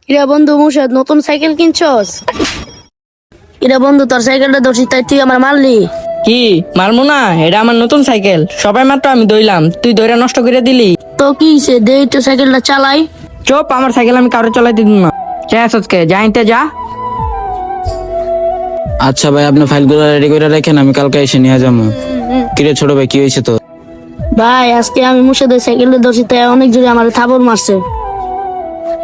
কিরা বন্ধু মুর্শদ নতুন সাইকেল কিনছস? কিরা বন্ধু তোর সাইকেলটা ধরছি তাই তুই আমার মারলি? কি মারমু না? এটা আমার নতুন সাইকেল, সবাই মাত্র আমি দইলাম, তুই দইরা নষ্ট করে দিলি। তো কি হইছে দে একটু সাইকেলটা চালাই। চুপ, আমার সাইকেল আমি কারো চালাইতে দিব না। আজকে যাইতে যা। আচ্ছা ভাই, আপনি ফাইলগুলো রেডি করে রাখেন, আমি কালকে এসে নিয়ে যাবো। কিরে ছোট ভাই, কি হয়েছে তো? ভাই আজকে আমি মুর্শদের সাইকেলটা ধরছি তাই অনেক জোরে আমার থাবর মারছে।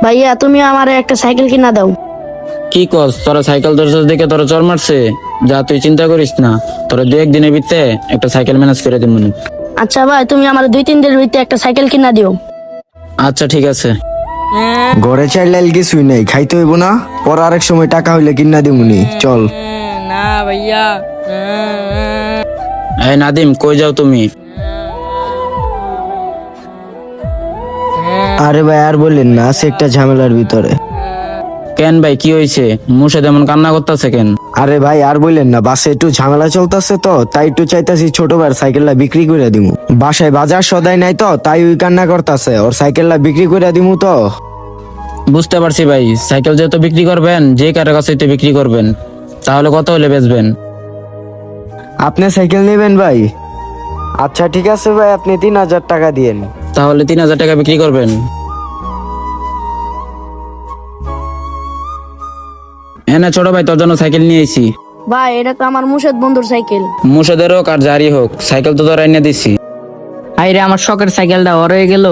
ভাইয়া তুমি আমারে একটা সাইকেল কিনা দাও। কি কস, তোরা সাইকেল ধরছিস দেখে তোরা চর মারছে? যা, তুই চিন্তা করিস না, তোরা 2-1 দিনের ভিতরে একটা সাইকেল ম্যানেজ করে দিব। আচ্ছা ভাই তুমি আমার 2-3 দিনের ভিতরে একটা সাইকেল কিনা দিও। আচ্ছা ঠিক আছে। ঘরে চাইলে কিছুই নেই, খাইতে হইব না, পর আরেক সময় টাকা হইলে কিনা দিমুনি, চল। না ভাইয়া। এই নাদিম, কই যাও তুমি? আরে ভাই আর বললেন না, আছে একটা ঝামেলার ভিতরে। কেন ভাই, কি হয়েছে? মুর্শদ এমন কান্না করতেছে কেন? আরে ভাই আর বললেন না, বাসে একটু ঝামেলা চলতেছে তো তাই একটু চাইতাছি ছোট ভাইয়ের সাইকেলটা বিক্রি করে দিমু। বাসায় বাজার সদাই নাই তো তাই ওই কান্না করতেছে, ওর সাইকেলটা বিক্রি করে দিমু তো। বুঝতে পারছি ভাই, সাইকেল যেহেতু বিক্রি করবেন, যে কারো কাছে বিক্রি করবেন, তাহলে কত হলে বেচবেন? আপনি সাইকেল নেবেন ভাই? আচ্ছা ঠিক আছে ভাই, আপনি 3000 টাকা দিয়েন। তাহলে 3000 টাকা বিক্রি করবেন। এনে ছোট ভাই, তোর জন্য সাইকেল নিয়ে এসেছি। ভাই এটা তো আমার মুর্শদ বন্ধুর সাইকেল। মুর্শদের হোক আর যারই হোক, সাইকেল তো তোর এনে দিছি। আইরে আমার শখের সাইকেলটা ওর হয়ে গেল।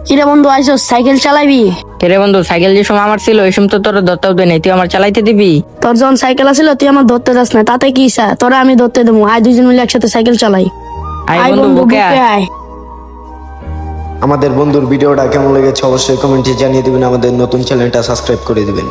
কিরে বন্ধু আইসো সাইকেল চালাবি? কেরে বন্ধু, সাইকেল যে সময় আমার ছিল ওই সময় তো তোর ধরতেও দেয় নাই, তুই আমার চালাইতে দিবি? তোর যখন সাইকেল আছিল তুই আমার ধরতে যাস না, তাতে কি ইচ্ছা তোরা আমি ধরতে দেবো। আয় দুজন মিলে একসাথে সাইকেল চালাই। আই আয় বন্ধু, বন্ধু বুকে বুকে আয়। আয়। আমাদের বন্ধুর ভিডিওটা কেমন লেগেছে অবশ্যই কমেন্টে জানিয়ে দিবেন, আমাদের নতুন চ্যানেলটা সাবস্ক্রাইব করে দিবেন।